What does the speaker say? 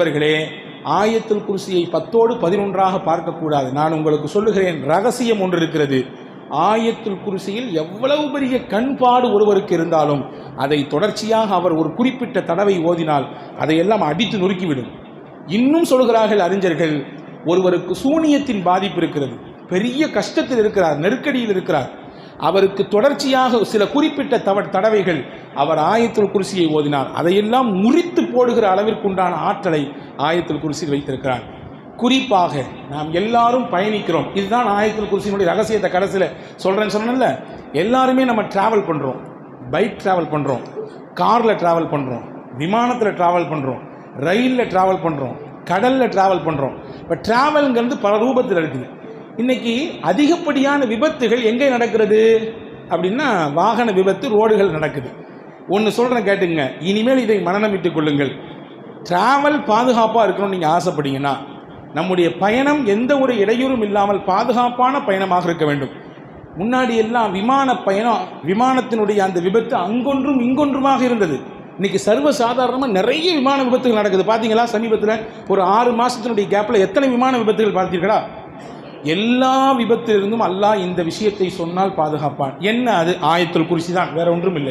நண்பர்களே, ஆயத்துல் குர்சியை 10ஓடு 11ஆக பார்க்கக்கூடாது. நான் உங்களுக்கு சொல்லுகிறேன், ரகசியம் ஒன்று இருக்கிறது. ஆயத்துல் குர்சியில் எவ்வளவு பெரிய கண்பாடு ஒருவருக்கு இருந்தாலும் அதை தொடர்ச்சியாக அவர் ஒரு குறிப்பிட்ட தடவை ஓதினால் அதையெல்லாம் அடித்து நொறுக்கிவிடும். இன்னும் சொல்கிறார்கள் அறிஞர்கள், ஒருவருக்கு சூனியத்தின் பாதிப்பு இருக்கிறது, பெரிய கஷ்டத்தில் இருக்கிறார், நெருக்கடியில் இருக்கிறார், அவருக்கு தொடர்ச்சியாக சில குறிப்பிட்ட தடவைகள் அவர் ஆயத்துல் குர்சியை ஓதினார், அதையெல்லாம் முறித்து போடுகிற அளவிற்குண்டான ஆற்றலை ஆயத்துல் குர்சியில் வைத்திருக்கிறார். குறிப்பாக நாம் எல்லாரும் பயணிக்கிறோம். இதுதான் ஆயத்துல் குர்சியினுடைய ரகசியத்தை கடைசியில் சொல்கிறேன்னு சொன்னேன்ல. எல்லாருமே நம்ம ட்ராவல் பண்ணுறோம், பைக் ட்ராவல் பண்ணுறோம், காரில் ட்ராவல் பண்ணுறோம், விமானத்தில் ட்ராவல் பண்ணுறோம், ரயிலில் ட்ராவல் பண்ணுறோம், கடலில் ட்ராவல் பண்ணுறோம். இப்போ ட்ராவல்ங்கிறது பல ரூபத்தில் இருக்குது. இன்றைக்கி அதிகப்படியான விபத்துகள் எங்கே நடக்கிறது அப்படின்னா, வாகன விபத்து, ரோடுகள் நடக்குது. ஒன்று சொல்கிறேன் கேட்டுங்க, இனிமேல் இதை மனநமிட்டுக் கொள்ளுங்கள். ட்ராவல் பாதுகாப்பாக இருக்கணும்னு நீங்கள் ஆசைப்பட்டீங்கன்னா, நம்முடைய பயணம் எந்த ஒரு இடையூறும் இல்லாமல் பாதுகாப்பான பயணமாக இருக்க வேண்டும். முன்னாடி எல்லாம் விமான பயணம், விமானத்தினுடைய அந்த விபத்து அங்கொன்றும் இங்கொன்றுமாக இருந்தது. இன்றைக்கி சர்வசாதாரணமாக நிறைய விமான விபத்துகள் நடக்குது. பார்த்தீங்களா? சமீபத்தில் ஒரு 6 மாதத்தினுடைய கேப்பில் எத்தனை விமான விபத்துகள் பார்த்தீர்களா? எல்லா விபத்திலிருந்தும் அல்லாஹ் இந்த விஷயத்தை சொன்னால் பாதுகாப்பான். என்ன? அது ஆயத்துல் குர்சி தான், வேற ஒன்றும் இல்லை.